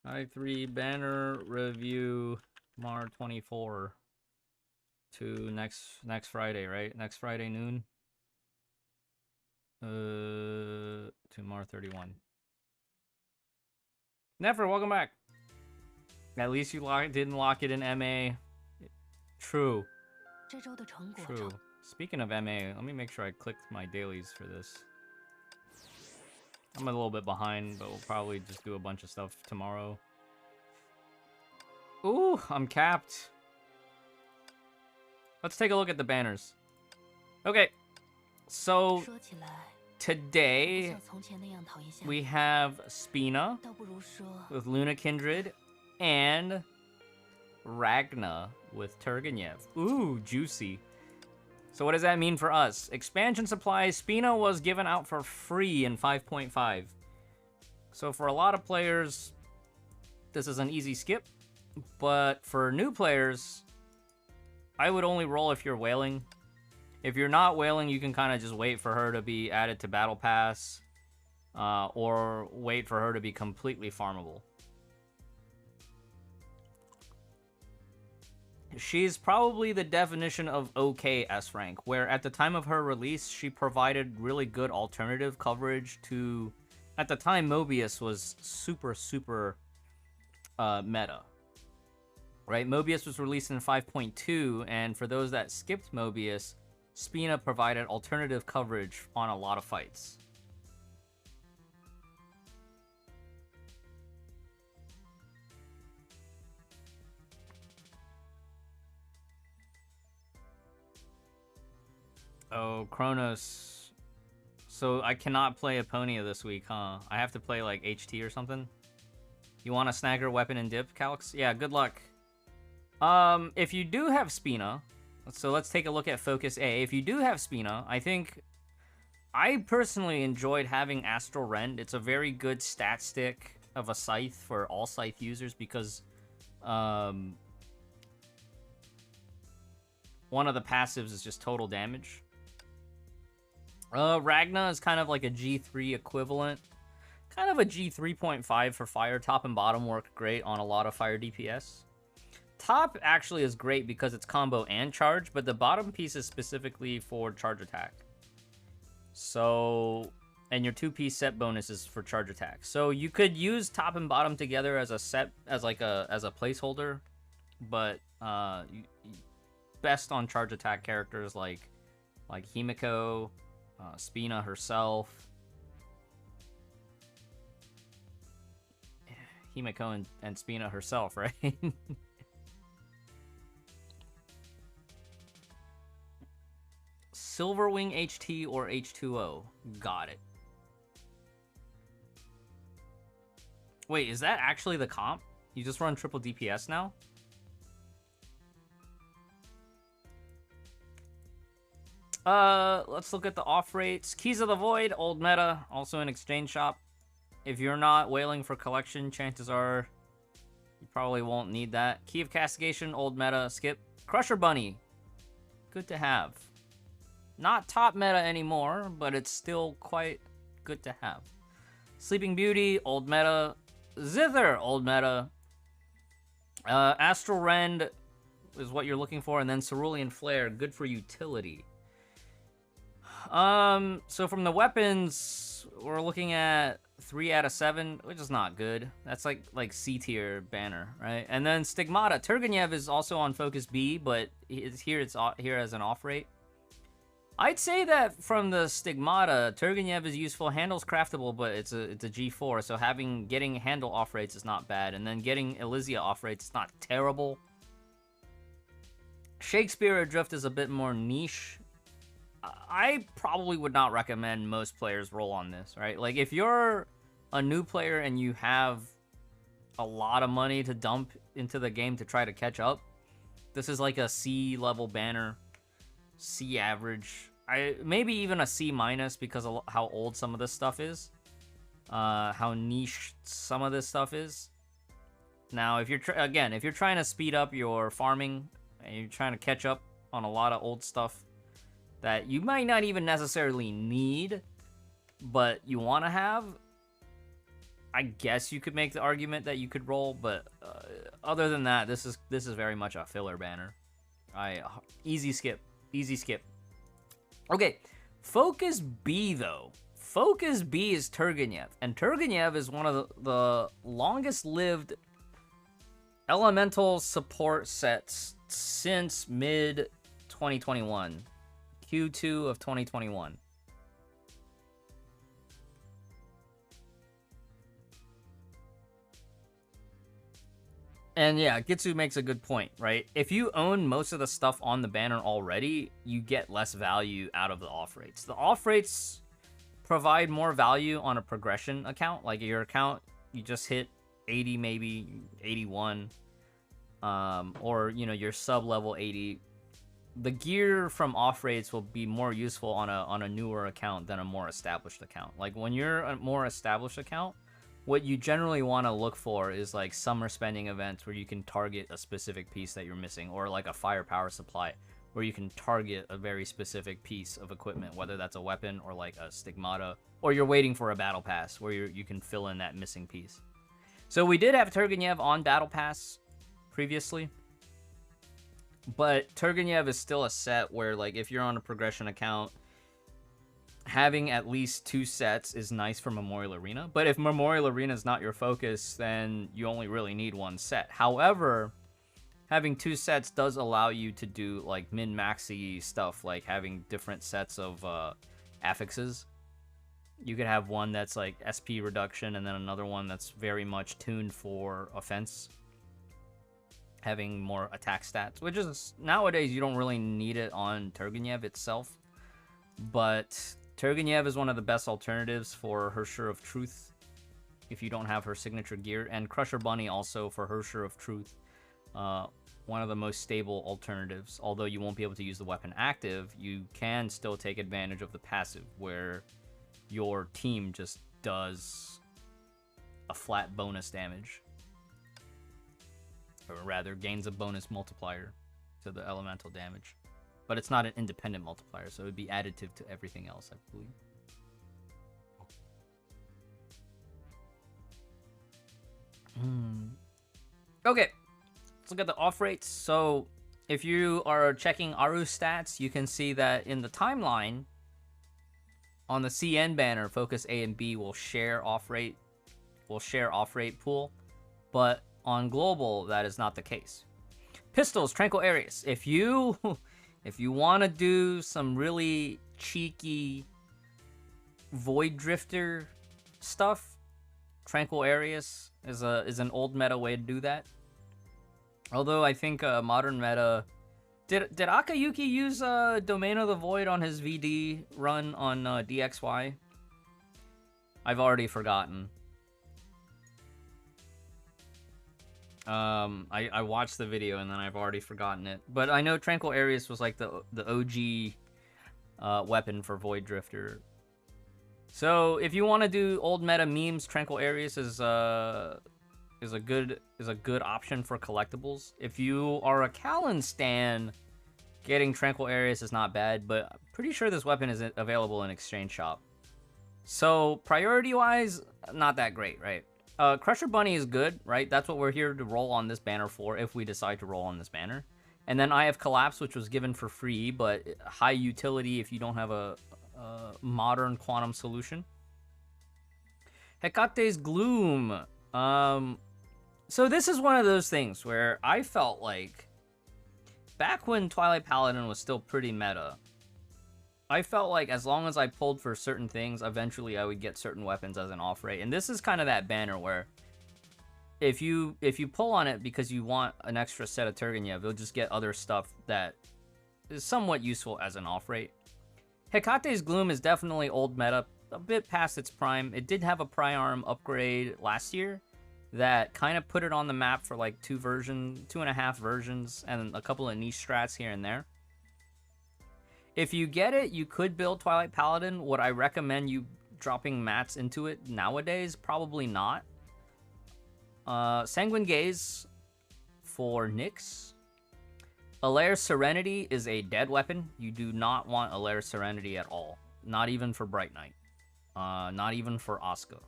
HI3 banner review Mar 24 to next Friday, right? Next Friday noon. To Mar 31. Never, welcome back. At least you didn't lock it in MA. True. True. Speaking of MA, let me make sure I clicked my dailies for this. I'm a little bit behind, but we'll probably just do a bunch of stuff tomorrow. Ooh, I'm capped. Let's take a look at the banners. Okay, so today we have Spina with Luna Kindred and Ragna with Turgenev. Ooh, juicy. So what does that mean for us? Expansion supplies, Spina was given out for free in 5.5. So for a lot of players, this is an easy skip. But for new players, I would only roll if you're whaling. If you're not whaling, you can kind of just wait for her to be added to Battle Pass. Or wait for her to be completely farmable. She's probably the definition of okay S rank, where at the time of her release, she provided really good alternative coverage to... At the time, Mobius was super meta. Right? Mobius was released in 5.2, and for those that skipped Mobius, Spina provided alternative coverage on a lot of fights. Oh, Kronos. So I cannot play Aponia this week, huh? I have to play like HT or something? You want a snagger weapon and dip, Calix? Yeah, good luck. If you do have Spina, so let's take a look at Focus A. If you do have Spina, I personally enjoyed having Astral Rend. It's a very good stat stick of a Scythe for all Scythe users because, one of the passives is just total damage. Ragna is kind of like a G3 equivalent. Kind of a G3.5 for fire. Top and bottom work great on a lot of fire DPS. Top actually is great because it's combo and charge, but the bottom piece is specifically for charge attack. So, and your 2-piece set bonus is for charge attack. So you could use top and bottom together as a set, as a placeholder, but best on charge attack characters like Himiko, Spina herself. Himiko and Spina herself, right? Silverwing HT or H2O. Got it. Wait, is that actually the comp? You just run triple DPS now? Let's look at the off rates. Keys of the Void, old meta, also an exchange shop. If you're not whaling for collection, chances are you probably won't need that. Key of Castigation, old meta, skip. Crusher Bunny, good to have. Not top meta anymore, but it's still quite good to have. Sleeping Beauty, old meta. Zither, old meta. Astral Rend is what you're looking for, and then Cerulean Flare, good for utility. So from the weapons, we're looking at 3 out of 7, which is not good. That's like C tier banner, right? And then Stigmata. Turgenev is also on Focus B, but it's here as an off rate. I'd say that from the Stigmata, Turgenev is useful. Handle's craftable, but it's a G4, so getting handle off rates is not bad, and then getting Elysia off rates is not terrible. Shakespeare Adrift is a bit more niche. I probably would not recommend most players roll on this, right? Like, if you're a new player and you have a lot of money to dump into the game to try to catch up, this is like a C level banner, C average. Maybe even a C minus because of how old some of this stuff is, how niche some of this stuff is. Now, if you're trying to speed up your farming and you're trying to catch up on a lot of old stuff that you might not even necessarily need, but you want to have, I guess you could make the argument that you could roll, but other than that, this is very much a filler banner. Easy skip. Okay, Focus B though. Focus B is Turgenev, and Turgenev is one of the longest lived elemental support sets since mid 2021, Q2 of 2021. And yeah, Gitsu makes a good point, right? If you own most of the stuff on the banner already, you get less value out of the off rates. The off rates provide more value on a progression account. Like your account, you just hit 80, maybe 81, or you know, your sub level 80. The gear from off rates will be more useful on a newer account than a more established account. Like when you're a more established account, what you generally want to look for is like summer spending events where you can target a specific piece that you're missing, or like a firepower supply where you can target a very specific piece of equipment, whether that's a weapon or like a stigmata, or you're waiting for a battle pass where you can fill in that missing piece. So we did have Turgenev on battle pass previously, but Turgenev is still a set where, like, if you're on a progression account, having at least 2 sets is nice for Memorial Arena. But if Memorial Arena is not your focus, then you only really need 1 set. However, having 2 sets does allow you to do like min-maxy stuff, like having different sets of affixes. You could have one that's like SP reduction, and then another one that's very much tuned for offense, having more attack stats, which is, nowadays you don't really need it on Turgenev itself, but Turgenev is one of the best alternatives for Hersher of Truth if you don't have her signature gear, and Crusher Bunny also for Hersher of Truth. One of the most stable alternatives. Although you won't be able to use the weapon active, you can still take advantage of the passive, where your team just does a flat bonus damage. Or rather, gains a bonus multiplier to the elemental damage. But it's not an independent multiplier, so it would be additive to everything else, I believe. Okay, let's look at the off rates. So if you are checking Aru stats, you can see that in the timeline, on the CN banner, Focus A and B will share off rate pool, but on global, that is not the case. Pistols, Tranquil Arius. If you want to do some really cheeky Void Drifter stuff, Tranquil Arius is an old meta way to do that. Although I think modern meta, did Akayuki use Domain of the Void on his VD run on DXY? I've already forgotten. I watched the video and then I've already forgotten it. But I know Tranquil Arius was like the OG weapon for Void Drifter. So if you want to do old meta memes, Tranquil Arius is a good option for collectibles. If you are a Callan stan, getting Tranquil Arius is not bad, but I'm pretty sure this weapon is available in Exchange Shop. So priority-wise, not that great, right? Crusher Bunny is good, right? That's what we're here to roll on this banner for, if we decide to roll on this banner. And then I have Collapse, which was given for free, but high utility if you don't have a modern quantum solution. Hecate's Gloom. So this is one of those things where I felt like, back when Twilight Paladin was still pretty meta, I felt like as long as I pulled for certain things, eventually I would get certain weapons as an off rate. And this is kind of that banner where if you pull on it because you want an extra set of Turgenev, you'll just get other stuff that is somewhat useful as an off rate. Hecate's Gloom is definitely old meta, a bit past its prime. It did have a Priarm upgrade last year that kind of put it on the map for like 2.5 versions, and a couple of niche strats here and there. If you get it, you could build Twilight Paladin. Would I recommend you dropping mats into it nowadays? Probably not. Sanguine Gaze for Nyx. Alair's Serenity is a dead weapon. You do not want Alair's Serenity at all. Not even for Bright Knight. Not even for Asuka.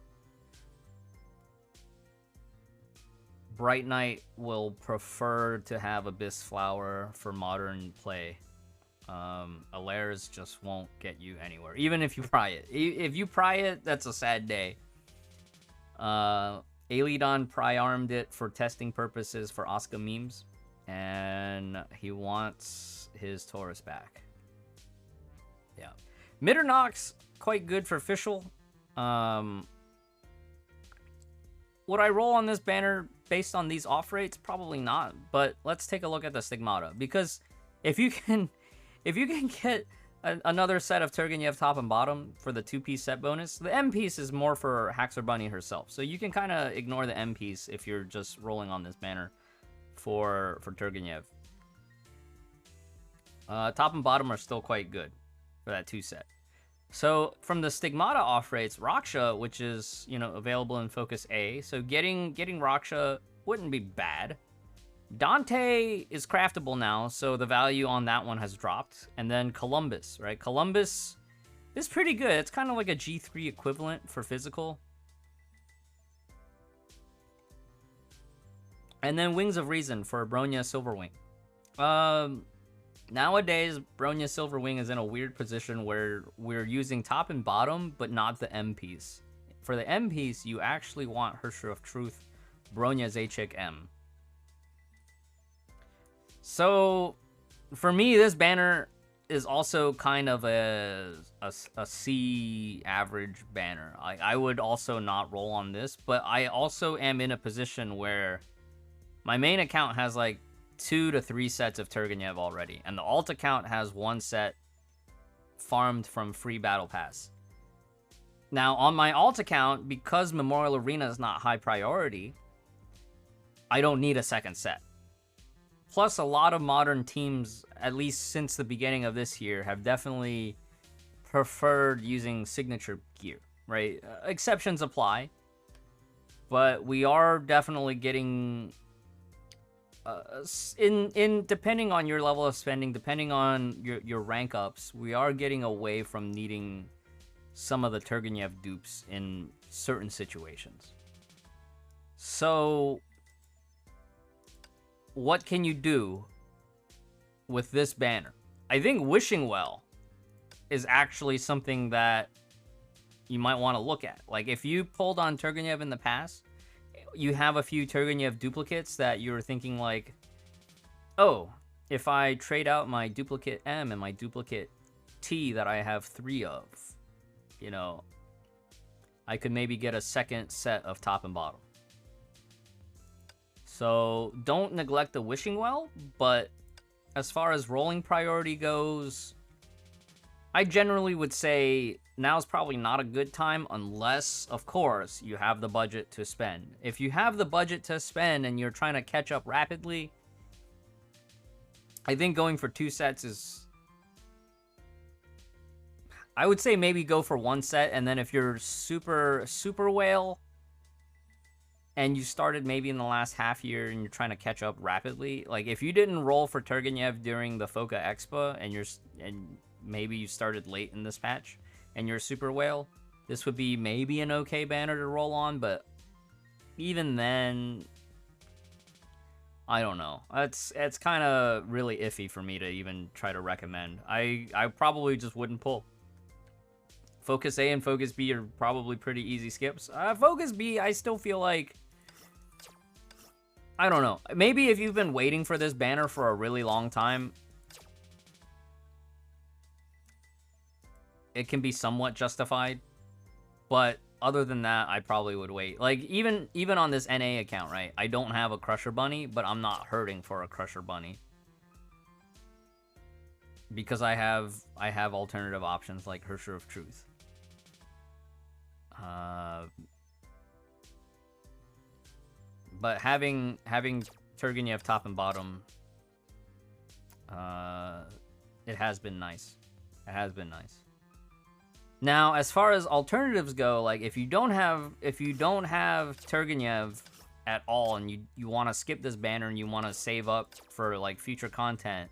Bright Knight will prefer to have Abyss Flower for modern play. Alairs just won't get you anywhere, even if you pry it. If you pry it, that's a sad day. Alidon pry-armed it for testing purposes for Asuka memes, and he wants his Taurus back. Yeah. Mitternox, quite good for Fischl. Would I roll on this banner based on these off rates? Probably not, but let's take a look at the Stigmata, because if you can get another set of Turgenev top and bottom for the 2-piece set bonus, the M piece is more for Haxor Bunny herself, so you can kind of ignore the M piece if you're just rolling on this banner for Turgenev. Top and bottom are still quite good for that 2 set. So from the Stigmata off rates, Raksha, which is, you know, available in Focus A, so getting Raksha wouldn't be bad. Dante is craftable now, so the value on that one has dropped. And then Columbus, right? Columbus is pretty good. It's kind of like a G3 equivalent for physical. And then Wings of Reason for Bronya Silverwing. Nowadays, Bronya Silverwing is in a weird position where we're using top and bottom, but not the M piece. For the M piece, you actually want Hersher of Truth, Bronya Zacic M. So, for me, this banner is also kind of a C average banner. I would also not roll on this, but I also am in a position where my main account has like 2 to 3 sets of Turgenev already, and the alt account has 1 set farmed from free battle pass. Now, on my alt account, because Memorial Arena is not high priority, I don't need a second set. Plus, a lot of modern teams, at least since the beginning of this year, have definitely preferred using signature gear, right? Exceptions apply, but we are definitely getting depending on your level of spending, depending on your rank ups, we are getting away from needing some of the Turgenev dupes in certain situations. So, what can you do with this banner? I think Wishing Well is actually something that you might want to look at. Like, if you pulled on Turgenev in the past, you have a few Turgenev duplicates that you're thinking like, oh, if I trade out my duplicate M and my duplicate T that I have 3 of, you know, I could maybe get a second set of top and bottom. So don't neglect the Wishing Well, but as far as rolling priority goes, I generally would say now's probably not a good time unless, of course, you have the budget to spend. If you have the budget to spend and you're trying to catch up rapidly, I think going for 2 sets is... I would say maybe go for 1 set, and then if you're super whale and you started maybe in the last half year and you're trying to catch up rapidly, like if you didn't roll for Turgenev during the Foca Expo and maybe you started late in this patch and you're super whale, this would be maybe an okay banner to roll on, but even then, I don't know. It's kind of really iffy for me to even try to recommend. I probably just wouldn't pull. Focus A and Focus B are probably pretty easy skips. Focus B, I still feel like, I don't know. Maybe if you've been waiting for this banner for a really long time, it can be somewhat justified. But other than that, I probably would wait. Like, even on this NA account, right? I don't have a Crusher Bunny, but I'm not hurting for a Crusher Bunny. Because I have alternative options like Hersher of Truth. But having Turgenev top and bottom, it has been nice. It has been nice. Now, as far as alternatives go, like if you don't have Turgenev at all and you want to skip this banner and you want to save up for like future content,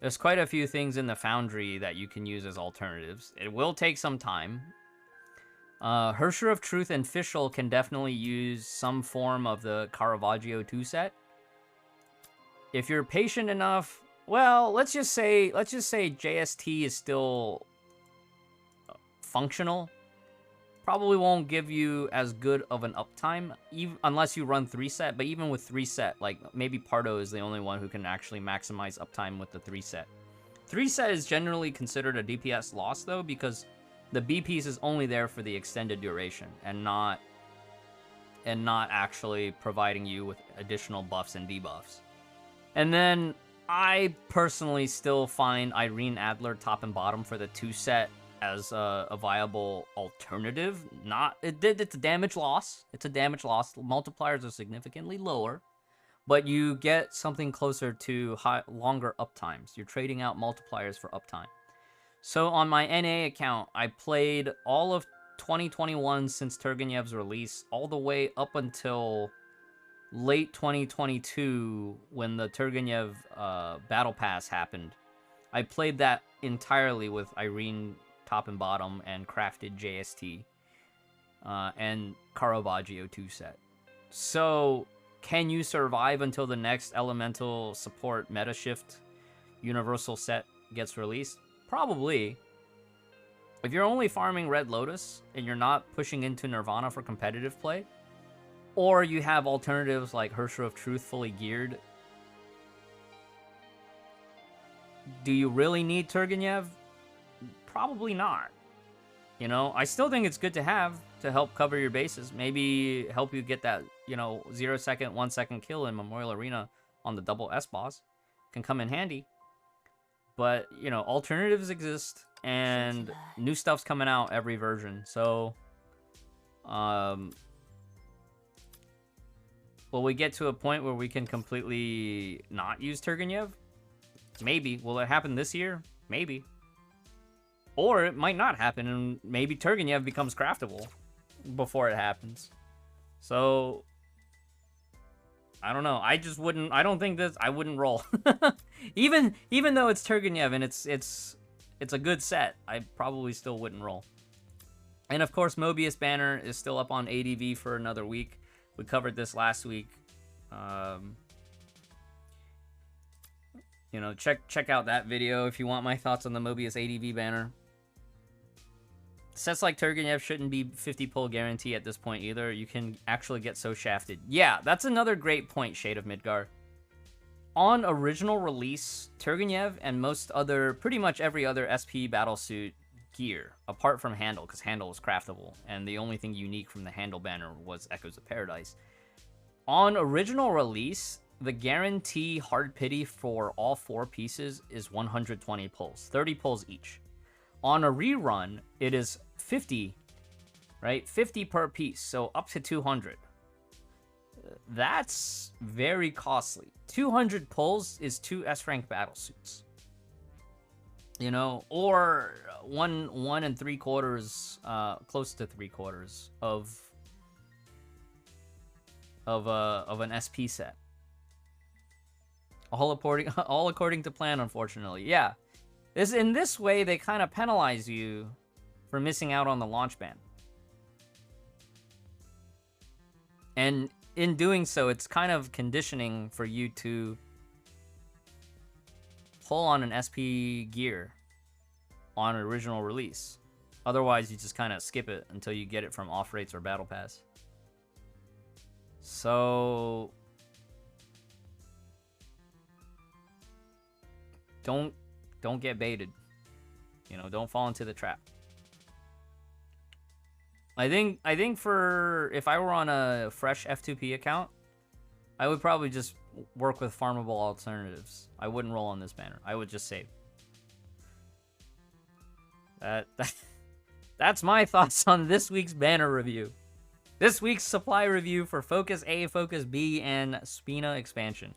there's quite a few things in the Foundry that you can use as alternatives. It will take some time. Hersher of Truth and Fischl can definitely use some form of the Caravaggio 2 set. If you're patient enough, well, let's just say JST is still functional. Probably won't give you as good of an uptime, unless you run 3-set, but even with 3-set, like, maybe Pardo is the only one who can actually maximize uptime with the 3-set. 3-set is generally considered a DPS loss, though, because the B piece is only there for the extended duration, and not actually providing you with additional buffs and debuffs. And then, I personally still find Irene Adler top and bottom for the 2-set as a viable alternative. It's a damage loss. It's a damage loss. Multipliers are significantly lower, but you get something closer to longer uptimes. You're trading out multipliers for uptime. So on my NA account, I played all of 2021 since Turgenev's release, all the way up until late 2022 when the Turgenev Battle Pass happened. I played that entirely with Irene top and bottom and crafted JST and Caravaggio 2 set. So, can you survive until the next elemental support meta shift universal set gets released? Probably. If you're only farming Red Lotus and you're not pushing into Nirvana for competitive play, or you have alternatives like Hersher of Truth fully geared, do you really need Turgenev? Probably not. You know, I still think it's good to have to help cover your bases. Maybe help you get that, 0-second, 1-second kill in Memorial Arena on the double S boss. Can come in handy. But, alternatives exist, and new stuff's coming out every version. So, will we get to a point where we can completely not use Turgenev? Maybe. Will it happen this year? Maybe. Or it might not happen, and maybe Turgenev becomes craftable before it happens. So, I don't know. I wouldn't roll. even though it's Turgenev and it's a good set, I probably still wouldn't roll. And of course, Mobius banner is still up on ADV for another week. We covered this last week. Check out that video if you want my thoughts on the Mobius ADV banner. Sets like Turgenev shouldn't be 50 pull guarantee at this point either. You can actually get so shafted. Yeah, that's another great point, Shade of Midgar. On original release, Turgenev and pretty much every other SP battlesuit gear, apart from Handle, because Handle was craftable, and the only thing unique from the Handle banner was Echoes of Paradise. On original release, the guarantee hard pity for all 4 pieces is 120 pulls, 30 pulls each. On a rerun, it is 50, right? 50 per piece, so up to 200. That's very costly. 200 pulls is 2 S-rank battlesuits. Or 1 3/4, close to 3/4 of an SP set. All according to plan, unfortunately. Yeah. In this way, they kind of penalize you for missing out on the launch ban. And in doing so, it's kind of conditioning for you to pull on an SP gear on original release. Otherwise, you just kind of skip it until you get it from off rates or battle pass. So, don't get baited. Don't fall into the trap. I think if I were on a fresh F2P account, I would probably just work with farmable alternatives. I wouldn't roll on this banner. I would just save. That's my thoughts on this week's banner review. This week's supply review for Focus A, Focus B, and Spina expansion.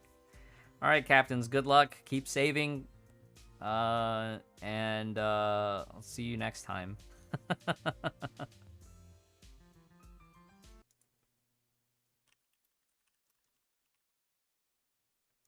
Alright, Captains, good luck. Keep saving. And I'll see you next time.